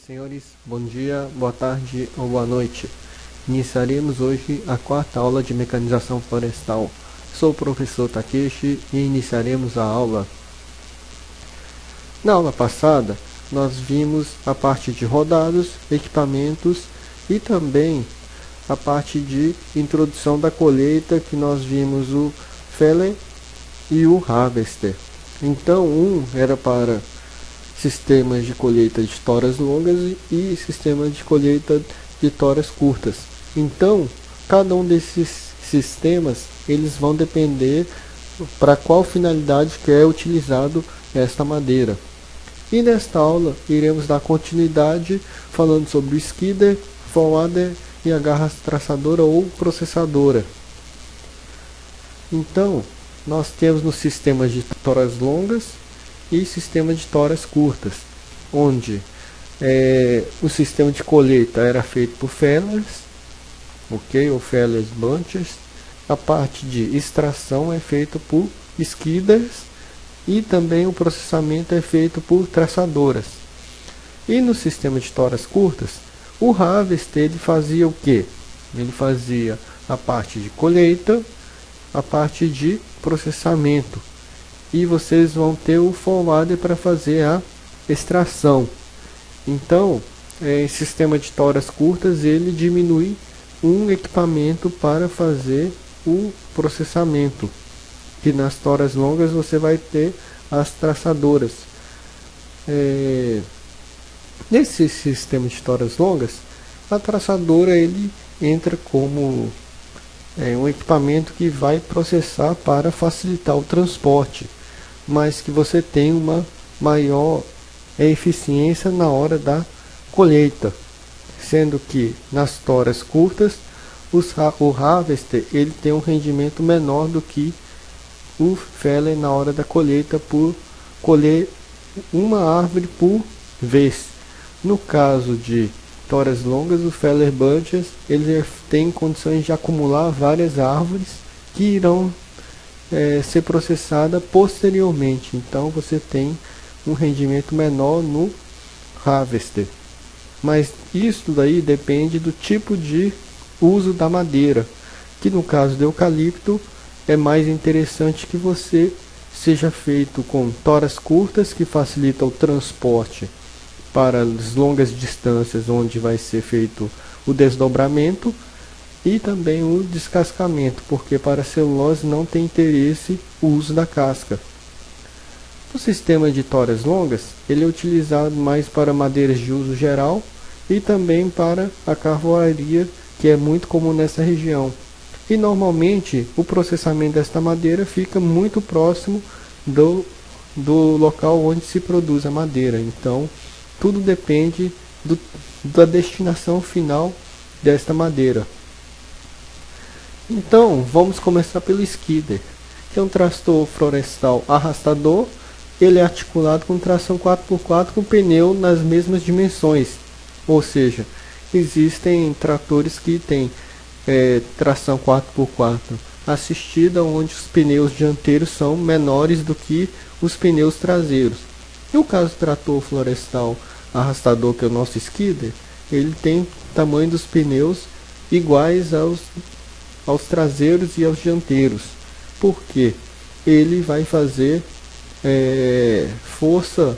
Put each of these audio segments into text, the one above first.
senhores, bom dia, boa tarde ou boa noite. Iniciaremos hoje a quarta aula de mecanização florestal. Sou o professor Takeshi e iniciaremos a aula. Na aula passada, nós vimos a parte de rodados, equipamentos e também a parte de introdução da colheita, que nós vimos o feller e o harvester. Então, um era para sistemas de colheita de toras longas e sistemas de colheita de toras curtas. Então, cada um desses sistemas, eles vão depender para qual finalidade que é utilizado esta madeira. E nesta aula, iremos dar continuidade falando sobre o skidder, forwarder e a garra traçadora ou processadora. Então, nós temos nos sistemas de toras longas e sistema de toras curtas, onde o sistema de colheita era feito por fellers, ou fellers bunchers. A parte de extração é feita por skidders e também o processamento é feito por traçadoras. E no sistema de toras curtas, o harvester ele fazia o que? Ele fazia a parte de colheita, a parte de processamento. E vocês vão ter o forwarder para fazer a extração. Então, em sistema de toras curtas, ele diminui um equipamento para fazer o processamento. E nas toras longas você vai ter as traçadoras. Nesse sistema de toras longas, a traçadora ele entra como um equipamento que vai processar para facilitar o transporte, mas que você tem uma maior eficiência na hora da colheita, sendo que nas toras curtas o harvester ele tem um rendimento menor do que o feller na hora da colheita, por colher uma árvore por vez. No caso de toras longas, o feller bunches ele tem condições de acumular várias árvores que irão ser processada posteriormente. Então você tem um rendimento menor no harvester. Mas isso daí depende do tipo de uso da madeira, que no caso do eucalipto é mais interessante que você seja feito com toras curtas, que facilita o transporte para as longas distâncias, onde vai ser feito o desdobramento e também o descascamento, porque para a celulose não tem interesse o uso da casca. O sistema de toras longas ele é utilizado mais para madeiras de uso geral e também para a carvoaria, que é muito comum nessa região. E normalmente o processamento desta madeira fica muito próximo do local onde se produz a madeira. Então tudo depende da destinação final desta madeira. Então, vamos começar pelo skidder, que é um trator florestal arrastador. Ele é articulado com tração 4x4 com pneu nas mesmas dimensões. Ou seja, existem tratores que têm tração 4x4 assistida, onde os pneus dianteiros são menores do que os pneus traseiros. No caso do trator florestal arrastador, que é o nosso skidder, ele tem tamanho dos pneus iguais aos traseiros e aos dianteiros, porque ele vai fazer força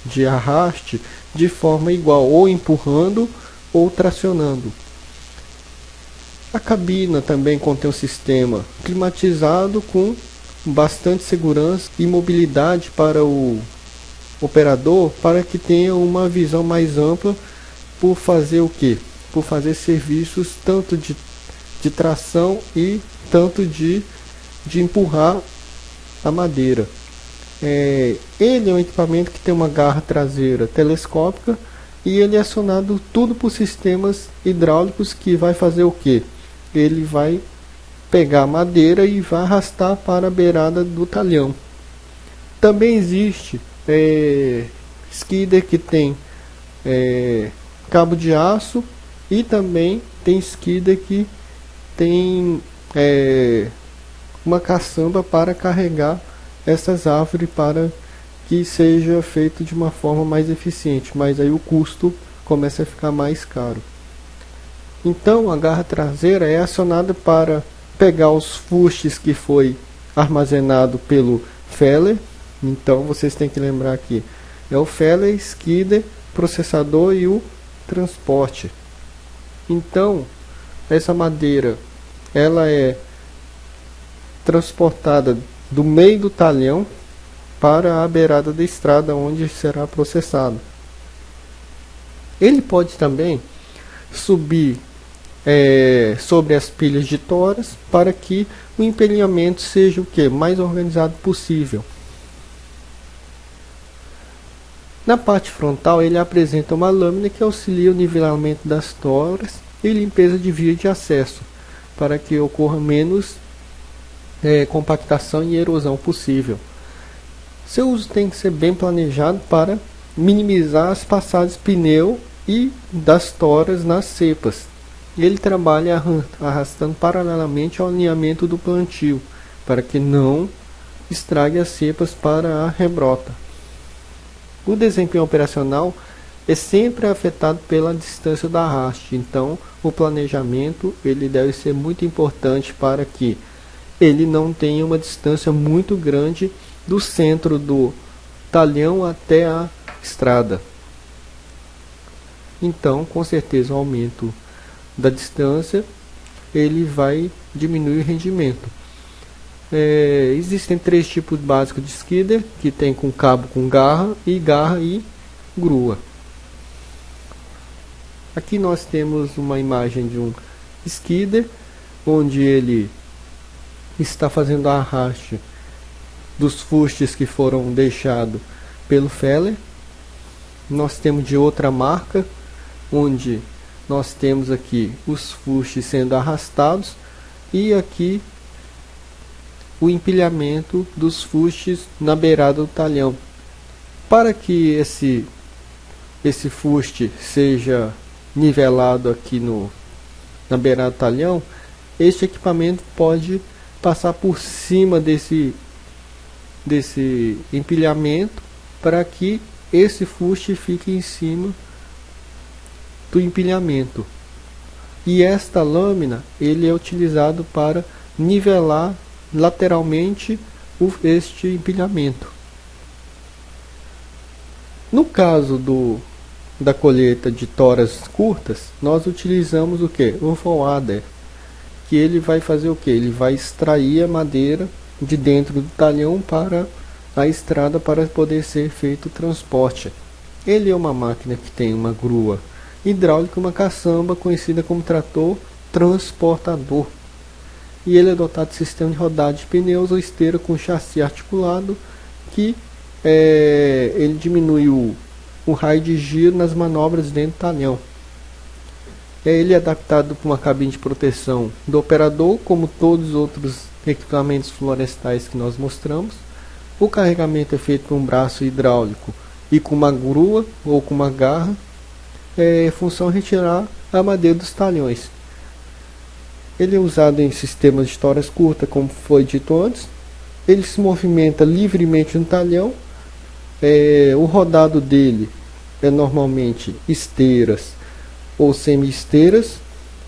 de arraste de forma igual, ou empurrando ou tracionando. A cabina também contém um sistema climatizado com bastante segurança e mobilidade para o operador, para que tenha uma visão mais ampla, por fazer o que? Por fazer serviços tanto de tração e tanto de empurrar a madeira. Ele é um equipamento que tem uma garra traseira telescópica e ele é acionado tudo por sistemas hidráulicos, que vai fazer o que? Ele vai pegar a madeira e vai arrastar para a beirada do talhão. Também existe skidder que tem cabo de aço, e também tem skidder que tem uma caçamba para carregar essas árvores, para que seja feito de uma forma mais eficiente, mas aí o custo começa a ficar mais caro. Então a garra traseira é acionada para pegar os fustes que foi armazenado pelo feller. Então vocês têm que lembrar aqui, é o feller, skidder, processador e o transporte. Então essa madeira ela é transportada do meio do talhão para a beirada da estrada onde será processado. Ele pode também subir sobre as pilhas de toras para que o empilhamento seja o que? Mais organizado possível. Na parte frontal ele apresenta uma lâmina que auxilia o nivelamento das toras e limpeza de via de acesso, para que ocorra menos compactação e erosão possível. Seu uso tem que ser bem planejado para minimizar as passadas de pneu e das toras nas cepas. Ele trabalha arrastando paralelamente ao alinhamento do plantio, para que não estrague as cepas para a rebrota. O desempenho operacional é sempre afetado pela distância da haste, então o planejamento ele deve ser muito importante para que ele não tenha uma distância muito grande do centro do talhão até a estrada. Então, com certeza, o aumento da distância ele vai diminuir o rendimento. Existem três tipos básicos de skidder, que tem com cabo com garra e grua. Aqui nós temos uma imagem de um skidder, onde ele está fazendo a arraste dos fustes que foram deixados pelo feller. Nós temos de outra marca, onde nós temos aqui os fustes sendo arrastados e aqui o empilhamento dos fustes na beirada do talhão. Para que esse fuste seja nivelado aqui na beirada do talhão, este equipamento pode passar por cima desse empilhamento para que esse fuste fique em cima do empilhamento. E esta lâmina ele é utilizado para nivelar lateralmente este empilhamento. No caso da colheita de toras curtas, nós utilizamos o que? O forwarder, que ele vai fazer o que? Ele vai extrair a madeira de dentro do talhão para a estrada para poder ser feito o transporte. Ele é uma máquina que tem uma grua hidráulica e uma caçamba conhecida como trator transportador. E ele é dotado de sistema de rodagem de pneus ou esteira com chassi articulado, que ele diminui o raio de giro nas manobras dentro do talhão. Ele é adaptado para uma cabine de proteção do operador, como todos os outros equipamentos florestais que nós mostramos. O carregamento é feito com um braço hidráulico e com uma grua ou com uma garra, função retirar a madeira dos talhões. Ele é usado em sistemas de toras curtas, como foi dito antes. Ele se movimenta livremente no talhão. O rodado dele é normalmente esteiras ou semi-esteiras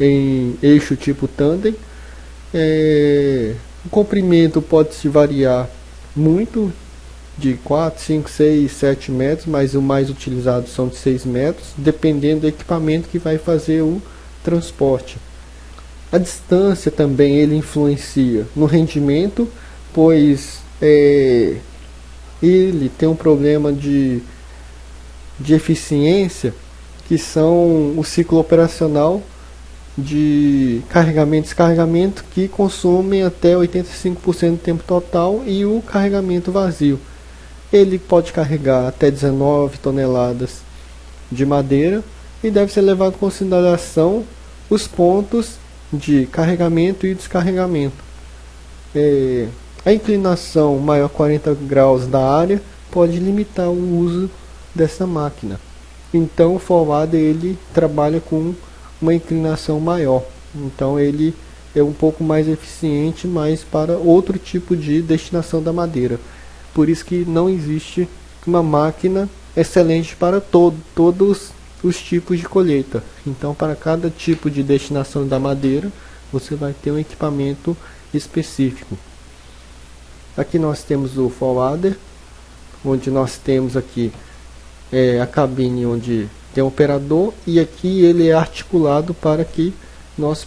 em eixo tipo tandem. O comprimento pode se variar muito, de 4, 5, 6, 7 metros, mas o mais utilizado são de 6 metros, dependendo do equipamento que vai fazer o transporte. A distância também ele influencia no rendimento, pois ele tem um problema de eficiência, que são o ciclo operacional de carregamento e descarregamento, que consomem até 85% do tempo total, e o carregamento vazio. Ele pode carregar até 19 toneladas de madeira e deve ser levado em consideração os pontos de carregamento e descarregamento. A inclinação maior 40 graus da área pode limitar o uso dessa máquina. Então o forwarder ele trabalha com uma inclinação maior, então ele é um pouco mais eficiente, mas para outro tipo de destinação da madeira. Por isso que não existe uma máquina excelente para todos os tipos de colheita. Então, para cada tipo de destinação da madeira, você vai ter um equipamento específico. Aqui nós temos o forwarder, onde nós temos aqui a cabine onde tem o operador, e aqui ele é articulado para que nós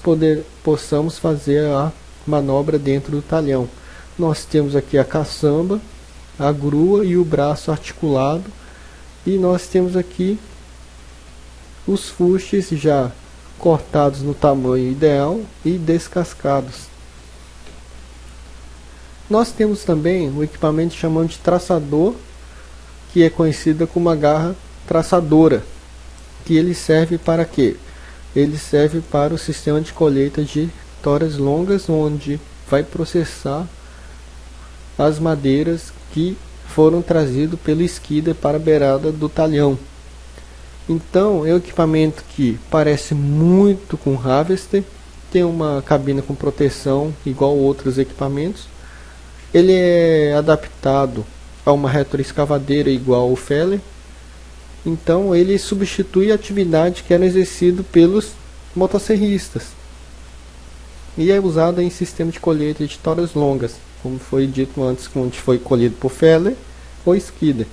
possamos fazer a manobra dentro do talhão. Nós temos aqui a caçamba, a grua e o braço articulado, e nós temos aqui os fustes já cortados no tamanho ideal e descascados. Nós temos também o equipamento chamado de traçador, que é conhecido como a garra traçadora, que ele serve para quê? Ele serve para o sistema de colheita de toras longas, onde vai processar as madeiras que foram trazidas pelo skidder para a beirada do talhão. Então é um equipamento que parece muito com o harvester, tem uma cabina com proteção igual outros equipamentos. Ele é adaptado a uma retroescavadeira igual ao feller. Então ele substitui a atividade que era exercida pelos motosserristas e é usado em sistema de colheita de toras longas, como foi dito antes, onde foi colhido por feller ou skidder.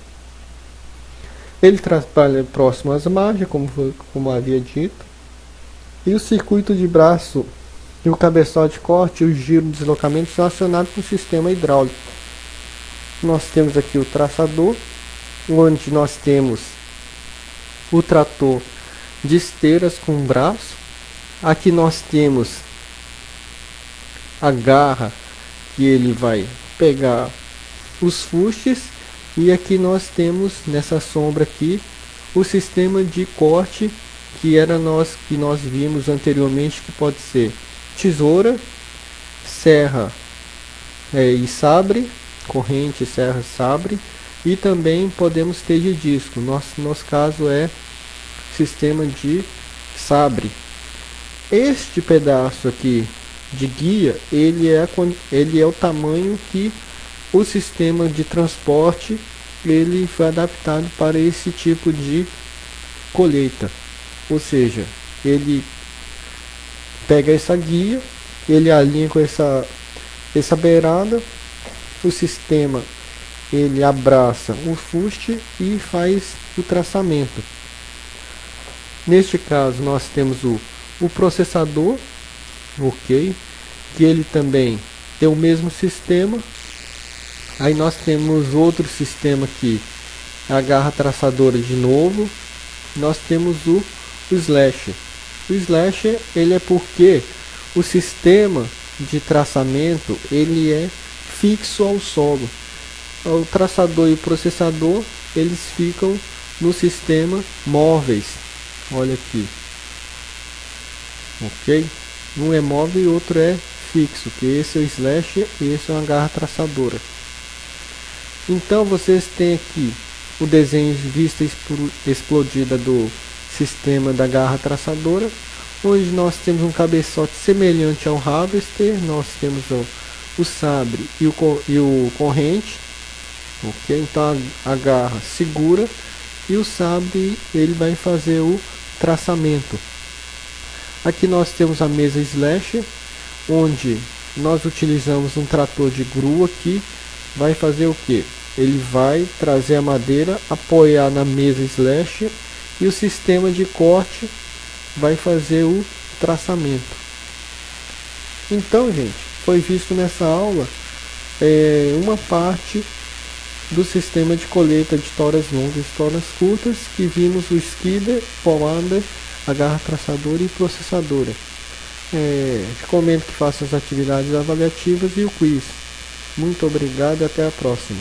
Ele trabalha próximo às margens, como havia dito, e o circuito de braço e o cabeçote de corte e o giro de deslocamento são acionados com o sistema hidráulico. Nós temos aqui o traçador, onde nós temos o trator de esteiras com braço. Aqui nós temos a garra, que ele vai pegar os fustes, e aqui nós temos nessa sombra aqui o sistema de corte que nós vimos anteriormente, que pode ser tesoura, serra e sabre, corrente, serra, sabre, e também podemos ter de disco. Nosso caso é sistema de sabre. Este pedaço aqui de guia, ele é o tamanho que o sistema de transporte ele foi adaptado para esse tipo de colheita. Ou seja, ele pega essa guia, ele alinha com essa beirada, o sistema ele abraça o fuste e faz o traçamento. Neste caso nós temos o processador, ok, que ele também tem o mesmo sistema. Aí nós temos outro sistema aqui, a garra traçadora de novo. Nós temos o slasher. O slasher ele é porque o sistema de traçamento ele é fixo ao solo. O traçador e o processador eles ficam no sistema móveis. Olha aqui, ok? Um é móvel e outro é fixo, que esse é o slasher e esse é uma garra traçadora. Então vocês têm aqui o desenho de vista explodida do sistema da garra traçadora, onde nós temos um cabeçote semelhante ao harvester. Nós temos o sabre e o corrente, ok? Então a garra segura e o sabre ele vai fazer o traçamento. Aqui nós temos a mesa slasher, onde nós utilizamos um trator de grua que vai fazer o que? Ele vai trazer a madeira, apoiar na mesa slasher, e o sistema de corte vai fazer o traçamento. Então, gente, foi visto nessa aula uma parte do sistema de colheita de toras longas e toras curtas, que vimos o skidder, forwarder, a garra traçadora e processadora. Recomendo que faça as atividades avaliativas e o quiz. Muito obrigado e até a próxima.